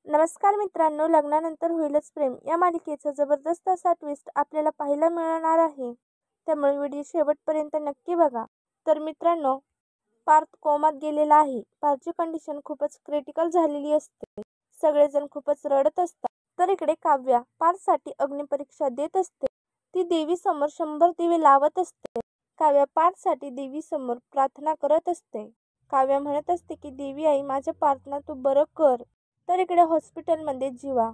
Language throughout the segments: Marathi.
नमस्कार मित्रांनो, लग्नानंतर होईलच प्रेम या मालिकेचा जबरदस्त असा ट्विस्ट आपल्याला पाहायला मिळणार आहे. त्यामुळे व्हिडिओ शेवटपर्यंत नक्की बघा. तर मित्रांनो, पार्थ कोमात गेलेला आहे. पार्थची कंडिशन खूपच क्रिटिकल झालेली असते. सगळेजण खूपच रडत असतात. तर इकडे काव्या पार्थसाठी अग्निपरीक्षा देत असते. ती देवीसमोर 100 दिवे लावत असते. काव्या पार्थसाठी देवीसमोर प्रार्थना करत असते. काव्या म्हणत असते की देवी आई, माझ्या पार्थना तू बरं कर. तर इकडे हॉस्पिटलमध्ये जीवा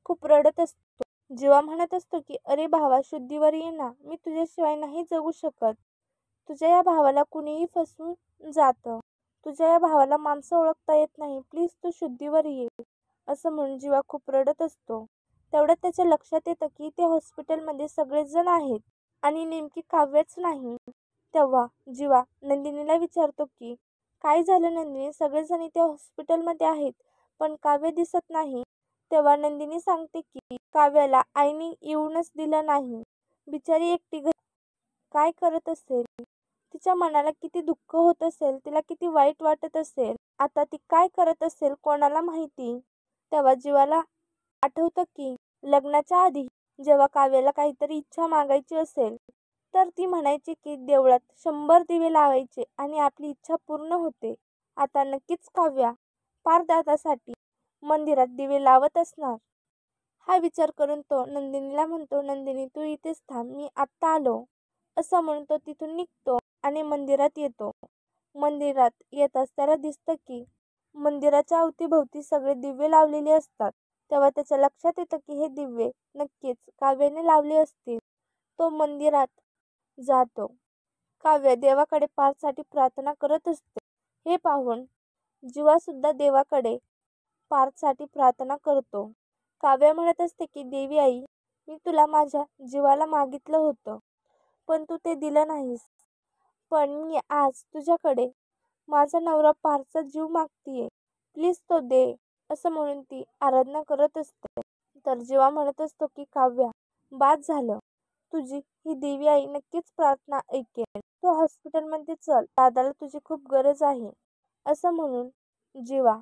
खूप रडत असतो. जीवा म्हणत असतो की अरे भावा, शुद्धीवर ये ना, मी तुझ्याशिवाय नाही जगू शकत. तुझ्या या भावाला कुणीही फसवून जातं. तुझ्या या भावाला माणसं ओळखता येत नाही, प्लीज तू शुद्धीवर ये, असं म्हणून जीवा खूप रडत असतो. तेवढ्यात त्याच्या लक्षात येतं की ते हॉस्पिटलमध्ये सगळेजण आहेत आणि नेमकी काव्यच नाही. तेव्हा जीवा नंदिनीला विचारतो की काय झालं नंदिनी, सगळेजण इथे हॉस्पिटलमध्ये आहेत पण काव्य दिसत नाही. तेव्हा नंदिनी सांगते की काव्याला आईने येऊनच दिलं नाही. बिचारी एकटी घरी काय करत असेल, तिच्या मनाला किती दुःख होत असेल, तिला किती वाईट वाटत असेल, आता ती काय करत असेल कोणाला माहिती. तेव्हा जीवाला आठवतं की लग्नाच्या आधी जेव्हा काव्याला काहीतरी इच्छा मागायची असेल तर ती म्हणायची की देवळात 100 दिवे लावायचे आणि आपली इच्छा पूर्ण होते. आता नक्कीच काव्या पारदादासाठी मंदिरात दिवे लावत असणार. हा विचार करून तो नंदिनीला म्हणतो, नंदिनी तू इथेच थांब, मी आत्ता आलो, असं म्हणून तो तिथून निघतो आणि मंदिरात येतो. मंदिरात येताच त्याला दिसतं की मंदिराच्या अवतीभोवती सगळे दिवे लावलेले असतात. तेव्हा त्याच्या लक्षात येतं की हे दिवे नक्कीच काव्याने लावले असतील. तो मंदिरात जातो. काव्य देवाकडे पार्थसाठी प्रार्थना करत असते. हे पाहून जीवा सुद्धा देवाकडे पार्थसाठी प्रार्थना करतो. काव्य म्हणत असते की देवी आई, मी तुला माझ्या जीवाला मागितलं होतं पण तू ते दिलं नाहीस. पण मी आज तुझ्याकडे माझा नवरा पार्थचा जीव मागतीये, प्लीज तो दे, असं म्हणून ती आराधना करत असते. तर जीवा म्हणत असतो की काव्या, बाद झालं, तुझी ही देवी आई नक्कीच प्रार्थना ऐकेल. तू हॉस्पिटलमध्ये चल, दादाला तुझी खूप गरज आहे, असं म्हणून जीवा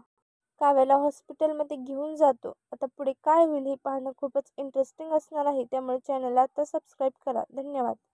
काव्याला हॉस्पिटलमध्ये घेऊन जातो. आता पुढे काय होईल हे पाहणं खूपच इंटरेस्टिंग असणार आहे. त्यामुळे चॅनलला आता सबस्क्राईब करा. धन्यवाद.